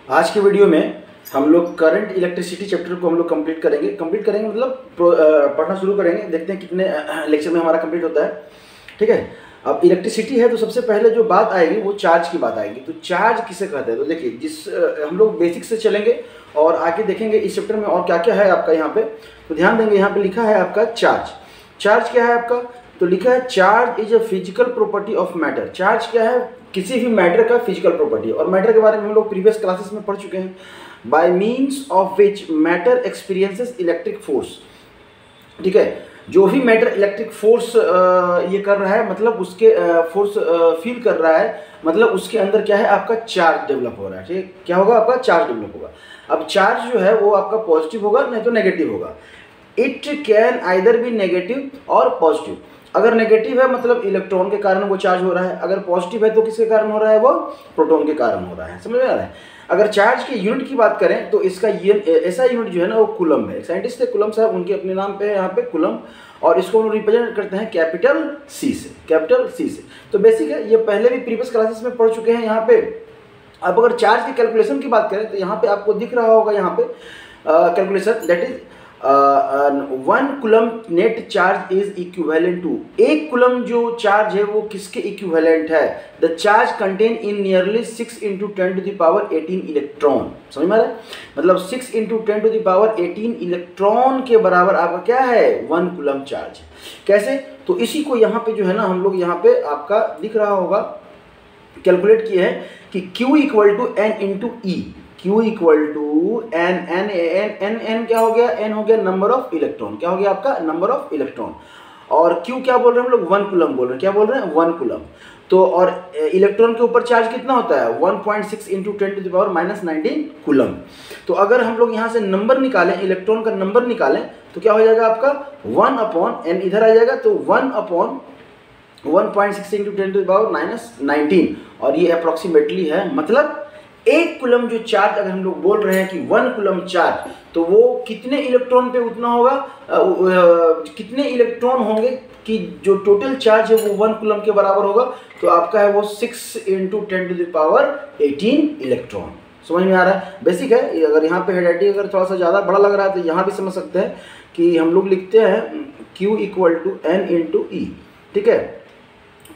आज के वीडियो में हम लोग करंट इलेक्ट्रिसिटी चैप्टर को हम लोग कंप्लीट करेंगे मतलब पढ़ना शुरू करेंगे। देखते हैं कितने लेक्चर में हमारा कंप्लीट होता है। ठीक है, अब इलेक्ट्रिसिटी है तो सबसे पहले जो बात आएगी वो चार्ज की बात आएगी। तो चार्ज किसे कहते हैं, तो देखिए हम लोग बेसिक से चलेंगे और आगे देखेंगे इस चैप्टर में और क्या क्या है आपका यहाँ पे। तो ध्यान देंगे, यहाँ पे लिखा है आपका चार्ज। चार्ज क्या है आपका, तो लिखा है charge is a physical property of matter. Charge क्या है, किसी भी मैटर का फिजिकल प्रॉपर्टी। और मैटर के बारे में हम लोग प्रीवियस क्लासेस में पढ़ चुके हैं। Bye means of which matter experiences electric force. ठीक है, जो भी मैटर इलेक्ट्रिक फोर्स ये कर रहा है, मतलब उसके फोर्स फील कर रहा है, मतलब उसके अंदर क्या है आपका चार्ज डेवलप हो रहा है। ठीक, क्या होगा आपका चार्ज डेवलप होगा। अब चार्ज जो है वो आपका पॉजिटिव होगा, नहीं तो नेगेटिव होगा। It can either be negative और पॉजिटिव। अगर नेगेटिव है मतलब इलेक्ट्रॉन के कारण वो चार्ज हो रहा है, अगर पॉजिटिव है तो किसके कारण हो रहा है, वो प्रोटॉन के कारण हो रहा है। समझ में आ रहा है। अगर चार्ज के यूनिट की बात करें तो इसका ऐसा यूनिट जो है ना वो कूलम है। साइंटिस्ट थे कूलम साहब, उनके अपने नाम पे है यहाँ पे कूलम, और इसको हम रिप्रेजेंट करते हैं कैपिटल सी से, कैपिटल सी से। तो बेसिक है, ये पहले भी प्रीवियस क्लासेस में पढ़ चुके हैं यहाँ पे। अब अगर चार्ज की कैलकुलेशन की बात करें तो यहाँ पे आपको दिख रहा होगा यहाँ पे calculation, that is 1 coulomb net charge is equivalent to. एक कूलम जो चार्ज है वो किसके इक्विवेलेंट है, the charge contain in nearly 6 × 10⁻18 electron. समझ में आ रहा है, मतलब 6 × 10⁻18 इलेक्ट्रॉन के बराबर आपका क्या है, 1 कूलम चार्ज। कैसे, तो इसी को यहाँ पे जो है ना हम लोग यहाँ पे आपका दिख रहा होगा कैलकुलेट किए हैं कि Q equal to N into e. Q equal to N क्या हो गया, N हो गया नंबर ऑफ इलेक्ट्रॉन। क्या हो गया आपका, नंबर ऑफ इलेक्ट्रॉन। और Q क्या बोल रहे हैं हम लोग, 1 कूलम बोल रहे हैं। क्या बोल रहे हैं, 1 कूलम। तो और इलेक्ट्रॉन के ऊपर चार्ज कितना होता है, 1.6 × 10⁻−19 कूलम। तो अगर हम लोग यहाँ से नंबर निकालें, इलेक्ट्रॉन का नंबर निकालें, तो क्या हो जाएगा आपका 1/n, इधर आ जाएगा तो 1/1.6 × 10⁻−19, और ये अप्रोक्सीमेटली है। मतलब एक कूलम जो चार्ज अगर हम लोग बोल रहे हैं कि 1 कूलम चार्ज, तो वो कितने इलेक्ट्रॉन पे उतना होगा, कितने इलेक्ट्रॉन होंगे कि जो टोटल चार्ज है वो 1 कूलम के बराबर होगा। तो आपका है वो 6 × 10⁻18 इलेक्ट्रॉन। समझ में आ रहा है, बेसिक है। अगर यहाँ पे हेडेटिक अगर थोड़ा सा ज़्यादा बड़ा लग रहा है तो यहाँ भी समझ सकते हैं कि हम लोग लिखते हैं Q equal to N into e. ठीक है,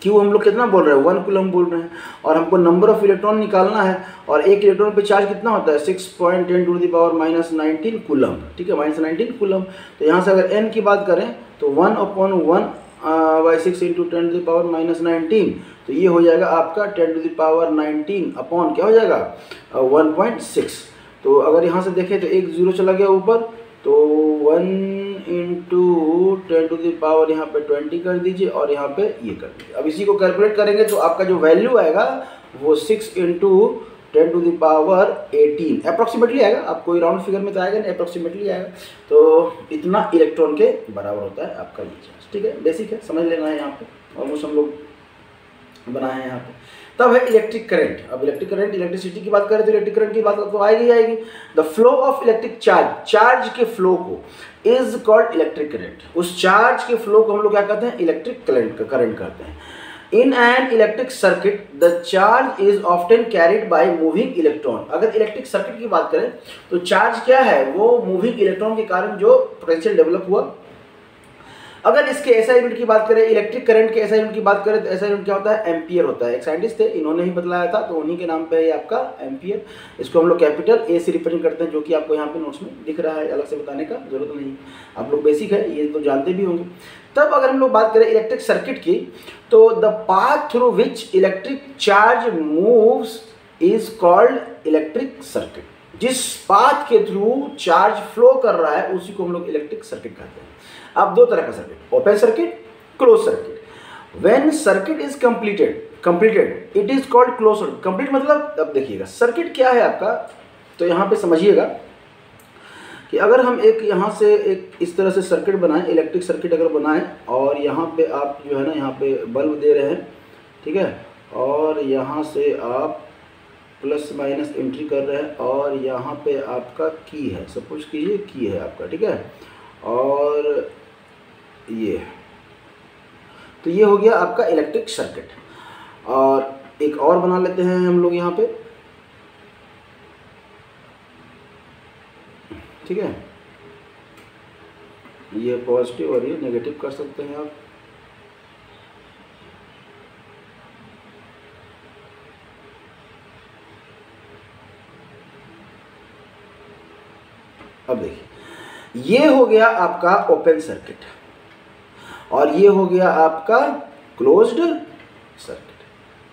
क्यों हम लोग कितना बोल रहे हैं, 1 कूलम बोल रहे हैं, और हमको नंबर ऑफ इलेक्ट्रॉन निकालना है। और एक इलेक्ट्रॉन पे चार्ज कितना होता है, 6.10⁻−19 कूलम। ठीक है, -19 कूलम। तो यहाँ से अगर n की बात करें तो 1/1/6 × 10⁻−19, तो ये हो जाएगा आपका 10⁻19 अपॉन क्या हो जाएगा 1.6। तो अगर यहाँ से देखें तो एक जीरो चला गया ऊपर, तो 1 × 10⁻, यहाँ पे 20 कर दीजिए और यहाँ पे ये कर दीजिए। अब इसी को कैलकुलेट करेंगे तो आपका जो वैल्यू आएगा वो 6 × 10⁻18 अप्रॉक्सीमेटली आएगा। आप कोई राउंड फिगर में तो आएगा नहीं, अप्रॉक्सीमेटली आएगा। तो इतना इलेक्ट्रॉन के बराबर होता है आपका ये चार्ज। ठीक है, बेसिक है, समझ लेना है। यहाँ पे ऑलमोस्ट हम लोग बनाए हैं यहाँ पे। तब है इलेक्ट्रिक करंट। अब इलेक्ट्रिक करंट, इलेक्ट्रिसिटी की बात करें तो इलेक्ट्रिक करंट की बात तो आएगी ही आएगी। The flow of electric charge, charge के फ्लो को इज कॉल्ड इलेक्ट्रिक करंट। उस चार्ज के फ्लो को हम लोग क्या कहते हैं, इलेक्ट्रिक करंट कहते हैं। इन an electric circuit the charge is often carried by moving electron. अगर इलेक्ट्रिक सर्किट की बात करें तो चार्ज क्या है, वो मूविंग इलेक्ट्रॉन के कारण जो पोटेंशियल डेवलप हुआ। अगर इसके एसआई यूनिट की बात करें, इलेक्ट्रिक करंट के एसआई यूनिट की बात करें तो एसआई यूनिट क्या होता है, एम्पियर होता है। एक साइंटिस्ट थे, इन्होंने ही बतलाया था, तो उन्हीं के नाम पे है आपका एम्पियर। इसको हम लोग कैपिटल ए से रिप्रेजेंट करते हैं, जो कि आपको यहाँ पे नोट्स में दिख रहा है, अलग से बताने का जरूरत नहीं। आप लोग बेसिक है, ये तो जानते भी होंगे। तब अगर हम लोग बात करें इलेक्ट्रिक सर्किट की, तो the path through which electric charge moves is called electric circuit. जिस पाथ के थ्रू चार्ज फ्लो कर रहा है उसी को हम लोग इलेक्ट्रिक सर्किट कहते हैं। अब दो तरह का circuit, open circuit, close circuit. When circuit is completed it is called close circuit. Complete मतलब, अब देखिएगा सर्किट क्या है आपका, तो यहाँ पे समझिएगा कि अगर हम एक यहाँ से एक इस तरह से सर्किट बनाएं, इलेक्ट्रिक सर्किट अगर बनाएं, और यहाँ पे आप जो है ना यहाँ पे बल्ब दे रहे हैं, ठीक है, और यहाँ से आप प्लस माइनस एंट्री कर रहे हैं, और यहाँ पे आपका की है, सपोज कीजिए की है आपका, ठीक है, और ये, तो ये हो गया आपका इलेक्ट्रिक सर्किट। और एक और बना लेते हैं हम लोग यहाँ पे, ठीक है, ये पॉजिटिव और ये नेगेटिव कर सकते हैं आप। अब देखिए, ये हो गया आपका ओपन सर्किट और ये हो गया आपका क्लोज्ड सर्किट।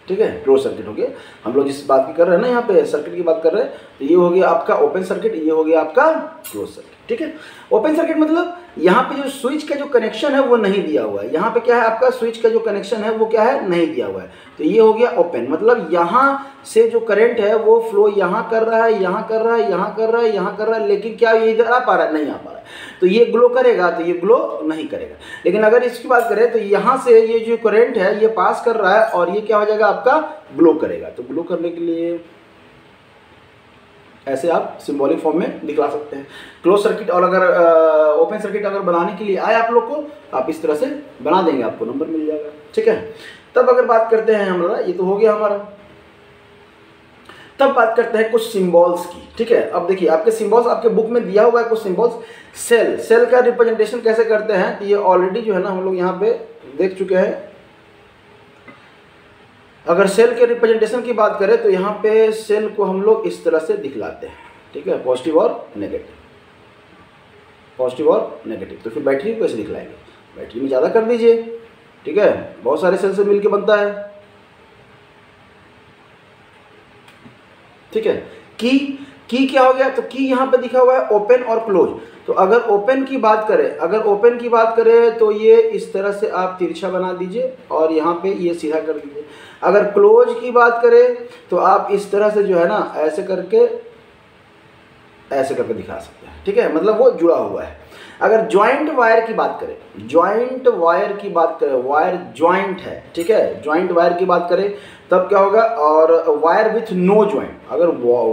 ठीक है, क्लोज सर्किट हो गया। हम लोग जिस बात की कर रहे हैं ना, यहाँ पे सर्किट की बात कर रहे हैं, तो ये हो गया आपका ओपन सर्किट, ये हो गया आपका क्लोज सर्किट। ठीक है, ओपन सर्किट मतलब यहाँ पे जो स्विच का जो कनेक्शन है वो नहीं दिया हुआ है। यहाँ पे क्या है, आपका स्विच का जो कनेक्शन है वो क्या है, नहीं दिया हुआ है। तो ये हो गया ओपन, मतलब यहाँ से जो करंट है वो फ्लो यहाँ कर रहा है, यहाँ कर रहा है, यहाँ कर रहा है, यहाँ कर रहा है, लेकिन क्या ये इधर आ पा रहा है, नहीं आ पा रहा है। तो ये ग्लो करेगा, तो ये ग्लो नहीं करेगा। लेकिन अगर इसकी बात करें तो यहाँ से ये जो करंट है ये पास कर रहा है और ये क्या हो जाएगा, आपका ग्लो करेगा। तो ग्लो करने के लिए ऐसे आप सिंबॉलिक फॉर्म में दिखला सकते हैं क्लोज सर्किट। और अगर ओपन सर्किट अगर बनाने के लिए आए आप लोग को, आप इस तरह से बना देंगे, आपको नंबर मिल जाएगा। ठीक है, तब अगर बात करते हैं हमारा, ये तो हो गया हमारा, तब बात करते हैं कुछ सिंबल्स की। ठीक है, अब देखिए आपके सिंबल्स आपके बुक में दिया हुआ है कुछ सिंबल्स। सेल का रिप्रेजेंटेशन कैसे करते हैं, तो ये ऑलरेडी जो है ना हम लोग यहाँ पे देख चुके हैं। अगर सेल के रिप्रेजेंटेशन की बात करें तो यहाँ पे सेल को हम लोग इस तरह से दिखलाते हैं। ठीक है, पॉजिटिव और नेगेटिव, पॉजिटिव और नेगेटिव। तो फिर बैटरी को कैसे दिखलाएंगे, बैटरी में ज़्यादा कर दीजिए। ठीक है, बहुत सारे सेल से मिलके बनता है। ठीक है, की क्या हो गया, तो की यहाँ पे दिखा हुआ है ओपन और क्लोज। तो अगर ओपन की बात करें, तो ये इस तरह से आप तिरछा बना दीजिए और यहाँ पे ये सीधा कर दीजिए। अगर क्लोज की बात करें तो आप इस तरह से जो है ना ऐसे करके दिखा सकते हैं। ठीक है, मतलब वो जुड़ा हुआ है। अगर ज्वाइंट वायर की बात करें, वायर ज्वाइंट है। ठीक है, ज्वाइंट वायर की बात करें तब क्या होगा, और वायर विथ नो ज्वाइंट, अगर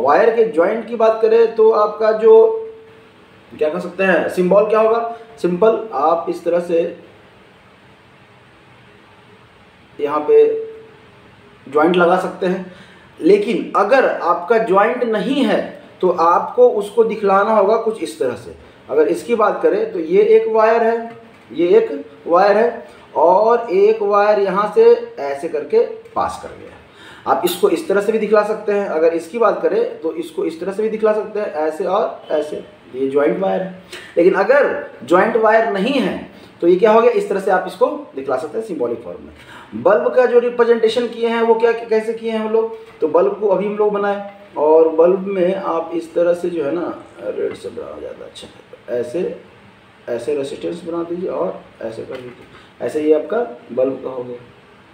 वायर के ज्वाइंट की बात करें तो आपका जो क्या कह सकते हैं सिंबल क्या होगा, सिंपल आप इस तरह से यहाँ पे ज्वाइंट लगा सकते हैं। लेकिन अगर आपका ज्वाइंट नहीं है तो आपको उसको दिखलाना होगा कुछ इस तरह से। अगर इसकी बात करें तो ये एक वायर है, और एक वायर यहाँ से ऐसे करके पास कर गया। आप इसको इस तरह से भी दिखला सकते हैं। अगर इसकी बात करें तो इसको इस तरह से भी दिखला सकते हैं, ऐसे और ऐसे, ये जॉइंट वायर है। लेकिन अगर जॉइंट वायर नहीं है तो ये क्या हो गया, इस तरह से आप इसको दिखला सकते हैं सिंबॉलिक फॉर्म में। बल्ब का जो रिप्रेजेंटेशन किए हैं वो कैसे किए हैं हम लोग, तो बल्ब को अभी हम लोग बनाए, और बल्ब में आप इस तरह से जो है ना रेड से बना ज़्यादा अच्छा है, ऐसे रेसिस्टेंस बना दीजिए और ऐसे कर दीजिए। ऐसे ही आपका बल्ब का हो गया,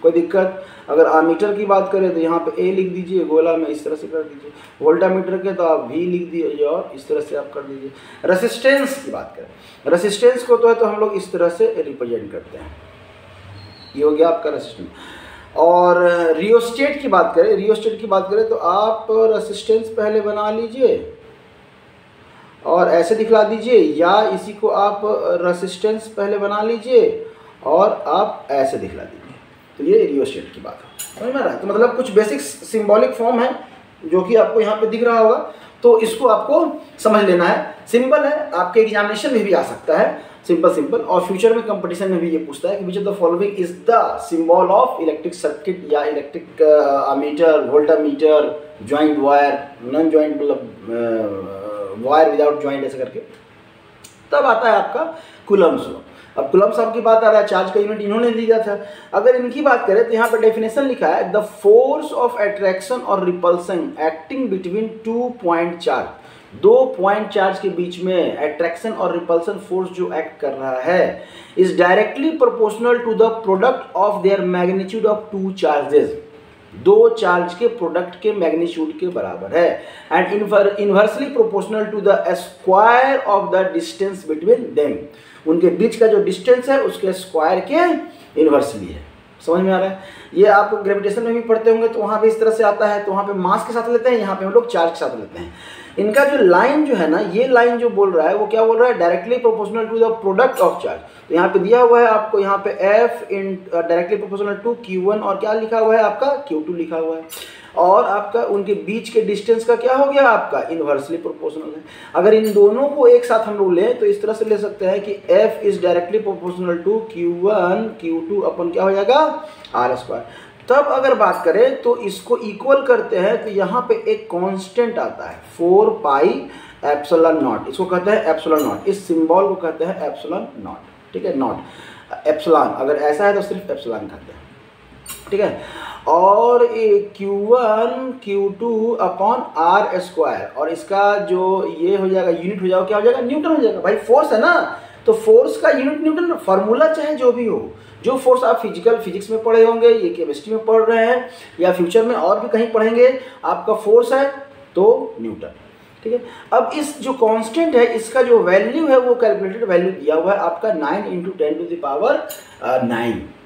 कोई दिक्कत। अगर आमीटर की बात करें तो यहाँ पे ए लिख दीजिए, गोला में इस तरह से कर दीजिए। वोल्टामीटर के तो आप वी लिख दीजिए और इस तरह से आप कर दीजिए। रेसिस्टेंस की बात करें, रेसिस्टेंस को तो हम लोग इस तरह से रिप्रेजेंट करते हैं। ये हो गया आपका रेसिस्टेंस। और रियोस्टेट की बात करें तो आप रेसिस्टेंस पहले बना लीजिए और ऐसे दिखला दीजिए, या इसी को आप रेसिस्टेंस पहले बना लीजिए और आप ऐसे दिखला दीजिए। तो ये रियोस्टेट की बात है, समझ में आ रहा है। तो मतलब कुछ बेसिक सिंबॉलिक फॉर्म है जो कि आपको यहाँ पे दिख रहा होगा, तो इसको आपको समझ लेना है। सिंपल है, आपके एग्जामिनेशन में भी आ सकता है, सिंपल। और फ्यूचर में कंपटीशन में भी ये पूछता है कि which of the following is the symbol of electric circuit, या electric ammeter, voltmeter, joint wire, non joint मतलब वायर विदाउट ज्वाइंट, ऐसे करके। तब आता है आपका कूलम्ब्स लॉ। अब कूलम्ब्स लॉ की बात आ रहा है, चार्ज का यूनिट इन्होंने दिया था। अगर इनकी बात करें तो यहाँ पर डेफिनेशन लिखा है, द फोर्स ऑफ अट्रैक्शन और repulsion acting between 2 point charge, 2 point charge के बीच में अट्रैक्शन और रिपल्सन फोर्स जो एक्ट कर रहा है is directly proportional to the product of their magnitude of 2 charges, 2 charge के प्रोडक्ट के मैग्नीट्यूड के बराबर है, and inversely proportional to the square of the distance between them, उनके बीच का जो डिस्टेंस है उसके स्क्वायर के इनवर्सली है। समझ में आ रहा है। ये आप ग्रेविटेशन में भी पढ़ते होंगे तो वहाँ पे इस तरह से आता है, तो वहाँ पे मास के साथ लेते हैं, यहाँ पे हम लोग चार्ज के साथ लेते हैं। इनका जो लाइन जो है ना, ये लाइन जो बोल रहा है वो क्या बोल रहा है, directly proportional to the product of charge. तो यहाँ पे दिया हुआ है आपको, यहाँ पे F in directly proportional to Q1 और क्या लिखा हुआ है आपका Q2 लिखा हुआ है। और आपका उनके बीच के डिस्टेंस का क्या हो गया, आपका इन्वर्सली प्रोपोर्शनल है। अगर इन दोनों को एक साथ हम लोग लें तो इस तरह से ले सकते हैं कि F is directly proportional to Q1 Q2 अपन क्या हो जाएगा R²। तब अगर बात करें तो इसको इक्वल करते हैं तो यहाँ पे एक कांस्टेंट आता है 4 पाई एप्सिलॉन नॉट, इसको कहते हैं एप्सिलॉन नॉट, इस सिंबल को कहते हैं एप्सिलॉन नॉट, ठीक है, नॉट एप्सिलॉन, अगर ऐसा है तो सिर्फ एप्सिलॉन कहते हैं, ठीक है। और Q1 Q2 अपॉन R², और इसका जो ये हो जाएगा यूनिट हो जाएगा, क्या हो जाएगा, न्यूटन हो जाएगा। भाई फोर्स है ना, तो फोर्स का यूनिट न्यूटन, फार्मूला चाहे जो भी हो, जो फोर्स आप फिजिक्स में पढ़े होंगे, ये केमिस्ट्री में पढ़ रहे हैं या फ्यूचर में और भी कहीं पढ़ेंगे, आपका फोर्स है तो न्यूटन, ठीक है। अब इस जो कांस्टेंट है इसका जो वैल्यू है वो कैलकुलेटेड वैल्यू दिया हुआ है आपका 9 × 10⁹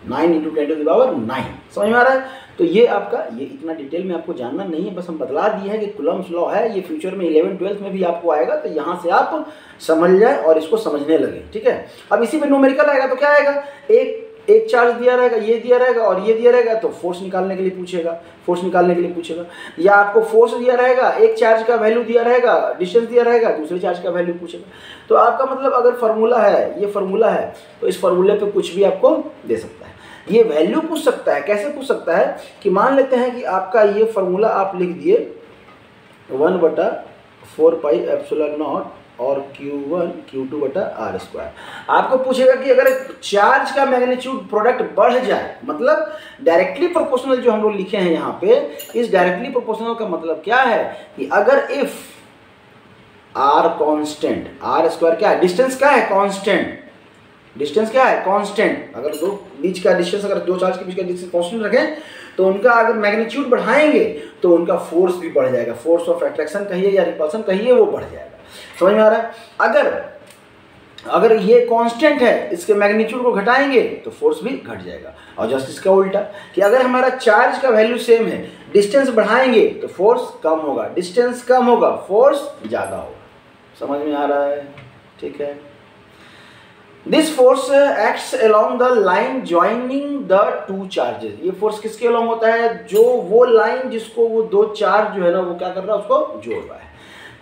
9 × 10⁹ समझ में आ रहा है। तो ये आपका, ये इतना डिटेल में आपको जानना नहीं है, बस हम बतला दिए हैं कि कूलम्ब्स लॉ है, ये फ्यूचर में 11th-12th में भी आपको आएगा, तो यहाँ से आप समझ जाए और इसको समझने लगे, ठीक है। अब इसी पे न्यूमेरिकल आएगा तो क्या आएगा, एक चार्ज दिया रहेगा, ये दिया रहेगा और ये दिया रहेगा, तो फोर्स निकालने के लिए पूछेगा, या आपको फोर्स दिया रहेगा, एक चार्ज का वैल्यू दिया रहेगा, डिस्टेंस दिया रहेगा, दूसरे चार्ज का वैल्यू पूछेगा। तो आपका मतलब अगर फार्मूला है, ये फार्मूला है, तो इस फार्मूले पे कुछ भी आपको दे सकता है। ये वैल्यू पूछ सकता है, कैसे पूछ सकता है कि मान लेते हैं कि आपका ये फार्मूला आप लिख दिए 1/4 पाई एप्सिलॉन नॉट और Q1 Q2 R²। आपको पूछेगा कि अगर चार्ज का मैग्नीट्यूड प्रोडक्ट बढ़ जाए, मतलब डायरेक्टली प्रोपोर्शनल जो हम लोग लिखे हैं यहाँ पे, इस डायरेक्टली प्रोपोर्शनल का मतलब क्या है कि अगर इफ R कांस्टेंट, R² क्या है, डिस्टेंस क्या है, कांस्टेंट, डिस्टेंस क्या है, कांस्टेंट, अगर दो बीच का डिस्टेंस, अगर दो चार्ज के बीच का डिस्टेंस कांस्टेंट रखें तो उनका अगर मैग्नीट्यूड बढ़ाएंगे तो उनका फोर्स भी बढ़ जाएगा, फोर्स ऑफ अट्रैक्शन कहिए या रिपल्सन कहिए, वो बढ़ जाएगा। समझ में आ रहा है। अगर ये कांस्टेंट है, इसके मैग्नीट्यूड को घटाएंगे तो फोर्स भी घट जाएगा। और जस्ट इसका उल्टा कि अगर हमारा चार्ज का वैल्यू सेम है, डिस्टेंस बढ़ाएंगे तो फोर्स कम होगा, डिस्टेंस कम होगा, फोर्स ज़्यादा होगा। समझ में आ रहा है, ठीक है। This force acts along the line joining the two charges. ये फोर्स किसके अलोंग होता है, जो वो लाइन जिसको वो दो चार्ज जो है ना वो क्या कर रहा है, उसको जोड़ रहा है।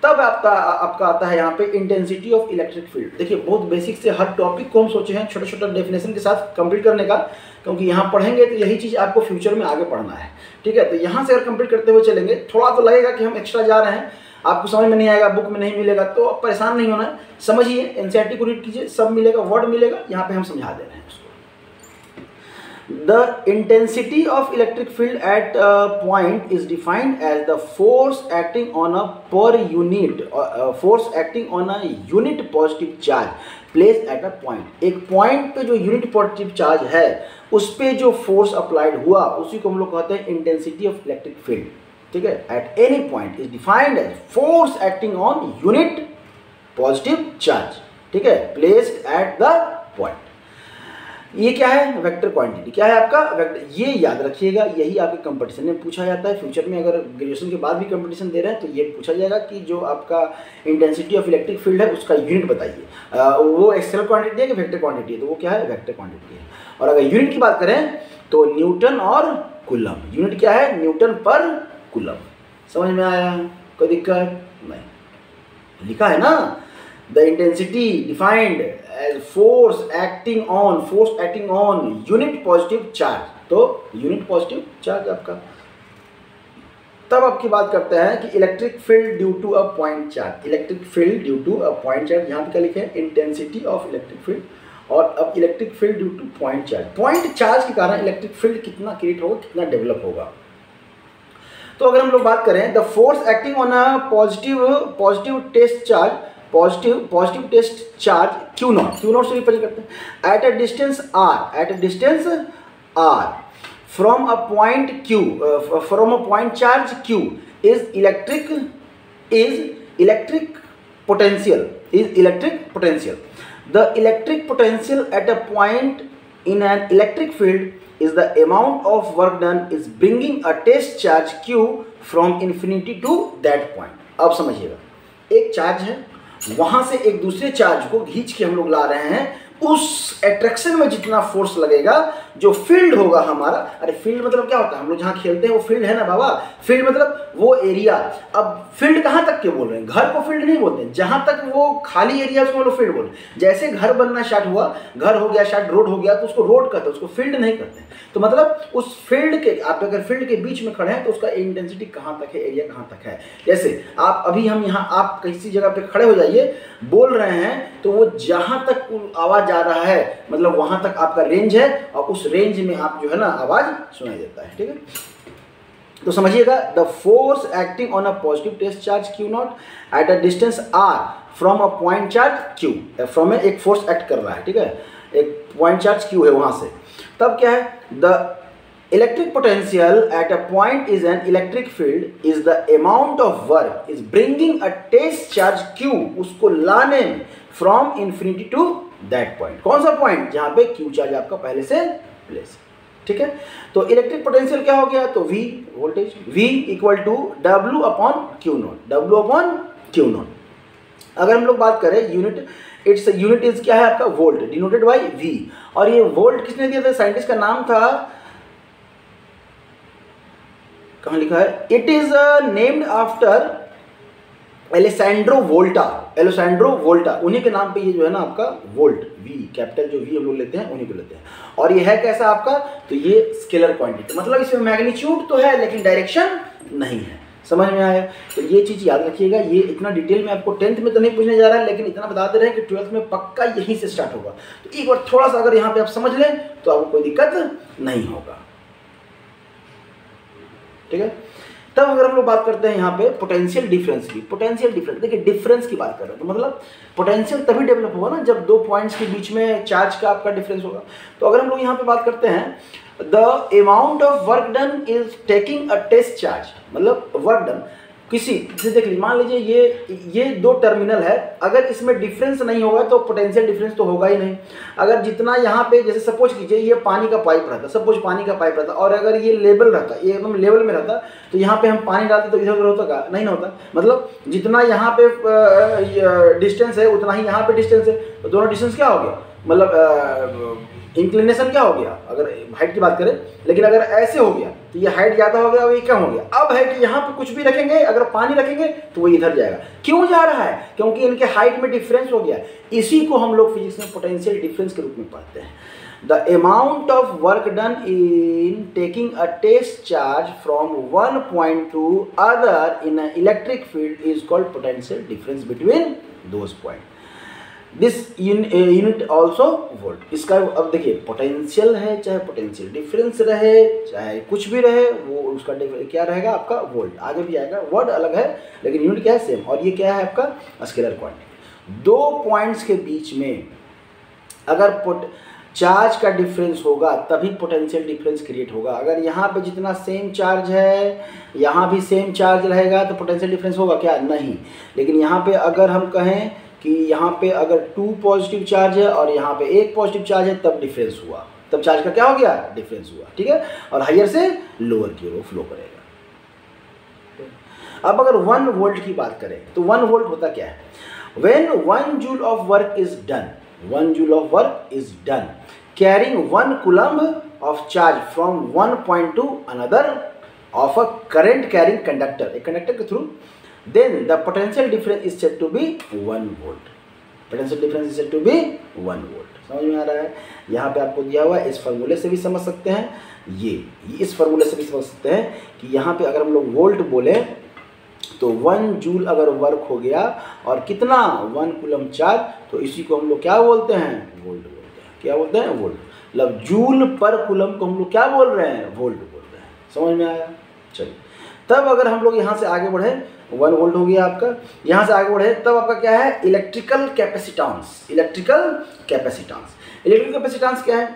तब आपका आता है यहाँ पे इंटेंसिटी ऑफ इलेक्ट्रिक फील्ड। देखिए बहुत बेसिक से हर टॉपिक को हम सोचे हैं छोटा छोटा डेफिनेशन के साथ कंप्लीट करने का, क्योंकि यहाँ पढ़ेंगे तो यही चीज़ आपको फ्यूचर में आगे पढ़ना है, ठीक है। तो यहाँ से अगर कंप्लीट करते हुए चलेंगे, थोड़ा तो लगेगा कि हम एक्स्ट्रा जा रहे हैं, आपको समझ में नहीं आएगा, बुक में नहीं मिलेगा, तो आप परेशान नहीं होना है, समझिए, एनसीईआरटी को रीड कीजिए, सब मिलेगा, वर्ड मिलेगा, यहाँ पे हम समझा दे रहे हैं उसको। The intensity of electric field at a point is defined as the force acting on a per unit force acting on a unit positive charge placed at a point। एक पॉइंट पे जो यूनिट पॉजिटिव चार्ज है उस पे जो force applied हुआ उसी को हम लोग कहते हैं इंटेंसिटी ऑफ इलेक्ट्रिक फील्ड, ठीक है। At any point is defined as force acting on unit positive charge, ठीक है, प्लेस्ड एट द पॉइंट। ये क्या है, वेक्टर क्वांटिटी, क्या है आपका वेक्टर। ये याद रखिएगा, यही आपके कंपटीशन में पूछा जाता है। फ्यूचर में अगर ग्रेजुएशन के बाद भी कंपटीशन दे रहे हैं तो ये पूछा जाएगा कि जो आपका इंटेंसिटी ऑफ इलेक्ट्रिक फील्ड है उसका यूनिट बताइए। वो एक्सेल क्वांटिटी है कि वेक्टर क्वांटिटी है, तो वो क्या है, वेक्टर क्वांटिटी है। और अगर यूनिट की बात करें तो न्यूटन और कूलम, यूनिट क्या है, न्यूटन पर कूलम। समझ में आया, कोई दिक्कत नहीं, लिखा है ना। The intensity defined as force acting on unit positive charge, तो यूनिट पॉजिटिव चार्ज आपका। तब आपकी बात करते हैं कि electric field due to a point charge, electric field due to a point charge, यहाँ पे क्या लिखे हैं, इंटेंसिटी ऑफ इलेक्ट्रिक फील्ड। और अब electric field due two point charge, point charge के कारण इलेक्ट्रिक फील्ड कितना क्रिएट होगा, कितना डेवलप होगा। तो अगर हम लोग बात करें the force acting on a positive test charge, positive test charge Q0 से रिप्रेजेंट करते हैं at a distance R from a point charge Q is electric potential the electric potential at a point in an electric field is the amount of work done is bringing a test charge Q from infinity to that point. अब समझिएगा, एक charge है, वहां से एक दूसरे charge को खींच के हम लोग ला रहे हैं, उस एट्रैक्शन में जितना फोर्स लगेगा जो फील्ड होगा हमारा, अरे फील्ड मतलब क्या होता है, हम लोग जहाँ खेलते हैं वो फील्ड है ना बाबा, फील्ड मतलब वो एरिया। अब फील्ड कहाँ तक के बोल रहे हैं, घर को फील्ड नहीं बोलते हैं, जहाँ तक वो खाली एरिया उसको हम लोग फील्ड बोल रहे हैं। जैसे घर बनना स्टार्ट हुआ, घर हो गया स्टार्ट, रोड हो गया, तो उसको रोड कहते हैं, उसको फील्ड नहीं कहते हैं। तो मतलब उस फील्ड के, आप अगर फील्ड के बीच में खड़े हैं तो उसका इंटेंसिटी कहाँ तक है, एरिया कहाँ तक है। जैसे आप अभी हम यहाँ, आप किसी जगह पे खड़े हो जाइए, बोल रहे हैं तो वो जहाँ तक आवाज़ जा रहा है मतलब वहाँ तक आपका रेंज है, और उस रेंज में आप जो है ना आवाज़ सुनाई देता है। ठीक है, तो समझिएगा, the force acting on a positive test charge q naught at a distance r from a point charge q, from में एक फोर्स एक्ट कर रहा है, ठीक है, एक पॉइंट चार्ज क्यू है वहाँ से, तब क्या है, the electric potential at a point is an electric field is the amount of work is bringing a test charge q, उसको लाने में from infinity to that point. कौन सा पॉइंट, जहाँ पे क्यू चार्ज आपका पहले से प्लेस, ठीक है। तो इलेक्ट्रिक पोटेंशियल क्या हो गया, तो V voltage, V equal to W upon q naught, W upon q naught. अगर हम लोग बात करें यूनिट, इट्स यूनिट इज क्या है आपका वोल्ट, डिनोटेड बाय V। और ये वोल्ट किसने दिया था, साइंटिस्ट का नाम था, कहाँ लिखा है, इट इज नेम्ड आफ्टर एलेसैंड्रो वोल्टा, एलेसैंड्रो वोल्टा, उन्हीं के नाम पे ये जो है ना आपका वोल्ट, V कैपिटल जो V हम लोग लेते हैं उन्हीं को लेते हैं। और ये है कैसा आपका, तो ये स्केलर क्वांटिटी, मतलब इसमें मैग्नीट्यूड तो है लेकिन डायरेक्शन नहीं है। समझ में आया, तो ये चीज़ याद रखिएगा। ये इतना डिटेल में आपको 10th में तो नहीं पूछने जा रहा है, लेकिन इतना बता दे रहे हैं कि 12th में पक्का यहीं से स्टार्ट होगा। तो एक बार थोड़ा सा अगर यहाँ पे आप समझ लें तो आपको कोई दिक्कत नहीं होगा, ठीक है। तब अगर हम लोग बात करते हैं यहाँ पे पोटेंशियल डिफरेंस की, पोटेंशियल डिफरेंस, देखिए डिफरेंस की बात कर रहे हैं, तो मतलब पोटेंशियल तभी डेवलप होगा ना जब दो पॉइंट्स के बीच में चार्ज का आपका डिफरेंस होगा। तो अगर हम लोग यहाँ पे बात करते हैं, the amount of work done is taking a test charge, मतलब वर्क डन किसी, जैसे देख लीजिए, मान लीजिए ये दो टर्मिनल है, अगर इसमें डिफरेंस नहीं होगा तो पोटेंशियल डिफरेंस तो होगा ही नहीं। अगर जितना यहाँ पे, जैसे सपोज कीजिए ये पानी का पाइप रहता, सपोज पानी का पाइप रहता, और अगर ये लेवल रहता, ये एकदम लेवल में रहता, तो यहाँ पे हम पानी डालते तो इधर उधर होता का नहीं ना होता, मतलब जितना यहाँ पे डिस्टेंस है उतना ही यहाँ पे डिस्टेंस है, तो दोनों डिस्टेंस क्या हो गया, मतलब इंक्लिनेशन क्या हो गया अगर हाइट की बात करें। लेकिन अगर ऐसे हो गया तो ये हाइट ज़्यादा हो गया और ये कम हो गया। अब है कि यहाँ पे कुछ भी रखेंगे, अगर पानी रखेंगे तो वो इधर जाएगा। क्यों जा रहा है, क्योंकि इनके हाइट में डिफरेंस हो गया। इसी को हम लोग फिजिक्स में पोटेंशियल डिफरेंस के रूप में पढ़ते हैं। The amount of work done in taking a test charge from one point to other in a electric field is called potential difference between those point. This unit also volt. इसका अब देखिए potential है, चाहे potential difference रहे, चाहे कुछ भी रहे, वो उसका क्या रहेगा आपका वोल्ट। आगे भी आएगा, वर्ड अलग है लेकिन यूनिट क्या है सेम। और ये क्या है आपका स्केलर क्वांटिटी। दो पॉइंट्स के बीच में अगर चार्ज का डिफरेंस होगा तभी पोटेंशियल डिफरेंस क्रिएट होगा। अगर यहाँ पे जितना सेम चार्ज है यहाँ भी सेम चार्ज रहेगा तो पोटेंशियल डिफरेंस होगा क्या, नहीं। लेकिन यहाँ पे अगर हम कहें कि यहाँ पे अगर 2 पॉजिटिव चार्ज है और यहाँ पे 1 पॉजिटिव चार्ज है तब डिफरेंस हुआ, तब चार्ज का क्या हो गया, डिफरेंस हुआ, ठीक है। और हायर से लोअर की ओर फ्लो करेगा। अब अगर 1 वोल्ट की बात करें तो 1 वोल्ट होता क्या है, when 1 joule of work is done, 1 joule of work is done carrying 1 coulomb of charge from one point to another of a current carrying conductor, एक कंडक्टर के through, then the potential difference is said to be 1 volt. Potential difference is said to be 1 volt. समझ में आ रहा है। यहाँ पे आपको दिया हुआ है, इस फार्मूले से भी समझ सकते हैं, ये इस फार्मूले से भी समझ सकते हैं कि यहाँ पे अगर हम लोग वोल्ट बोले तो 1 जूल अगर वर्क हो गया और कितना 1 कूलम चार्ज, तो इसी को हम लोग क्या बोलते हैं, वोल्ट बोलते हैं। क्या बोलते हैं, वोल्ट। मतलब जूल पर कूलम को हम लोग क्या बोल रहे हैं, वोल्ट बोल रहे हैं। समझ में आया। चलिए, तब अगर हम लोग यहाँ से आगे बढ़े, 1 वोल्ट हो गया आपका, यहाँ से आगे बढ़े तब आपका क्या है, electrical capacitance. Electrical capacitance, electrical capacitance क्या है,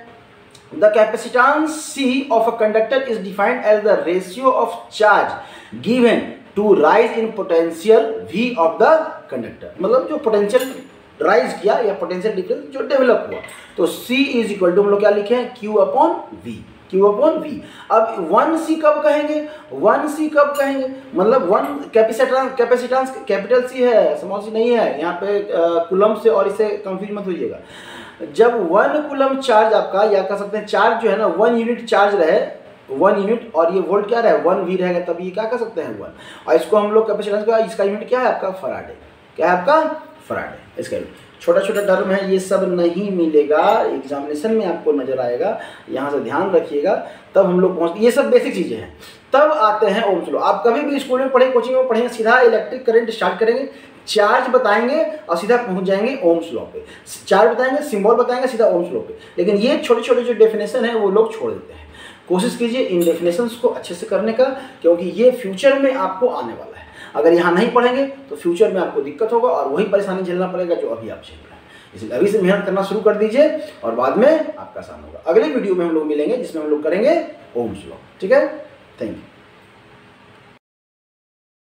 the capacitance C of a conductor is defined as the ratio of charge given to rise in potential V of the conductor. मतलब जो पोटेंशियल राइज किया या पोटेंशियल डिफरेंस जो develop हुआ, तो C is equal to हम लोग क्या लिखे हैं, Q upon V, Q upon V। अब 1C कब कहेंगे, 1C कब कहेंगे, मतलब 1 कैपेसिटेंस कैपिटल C है, स्मॉल c नहीं है। यहाँ पे कूलम से और इसे कंफ्यूज मत होइएगा। जब 1 कूलम चार्ज आपका, या कह सकते हैं चार्ज जो है ना 1 यूनिट चार्ज रहे, 1 यूनिट, और ये वोल्ट क्या रहे 1 वी रहेगा, तब ये क्या कर सकते हैं 1। और इसको हम लोग कैपेसिटेंस का, इसका यूनिट क्या है आपका फराडे, क्या है आपका फराडे। इसका छोटा छोटा टर्म है, ये सब नहीं मिलेगा एग्जामिनेशन में, आपको नजर आएगा, यहाँ से ध्यान रखिएगा, तब हम लोग पहुँच, ये सब बेसिक चीज़ें हैं। तब आते हैं ओम्स लॉ। आप कभी भी स्कूल में पढ़ें, कोचिंग में पढ़ेंगे, सीधा इलेक्ट्रिक करंट स्टार्ट करेंगे, चार्ज बताएंगे और सीधा पहुंच जाएंगे ओम्स लॉ पे। चार्ज बताएंगे, सिंबल बताएंगे, सीधा ओम्स लॉ पे। लेकिन ये छोटे छोटे जो डेफिनेशन है वो लोग छोड़ देते हैं। कोशिश कीजिए इन डेफिनेशंस को अच्छे से करने का, क्योंकि ये फ्यूचर में आपको आने वाला है। अगर यहाँ नहीं पढ़ेंगे तो फ्यूचर में आपको दिक्कत होगा और वही परेशानी झेलना पड़ेगा जो अभी आप झेल रहे हैं। इसलिए अभी से मेहनत करना शुरू कर दीजिए और बाद में आपका आसान होगा। अगले वीडियो में हम लोग मिलेंगे जिसमें हम लोग करेंगे ओम्स लॉ। ठीक है, थैंक यू।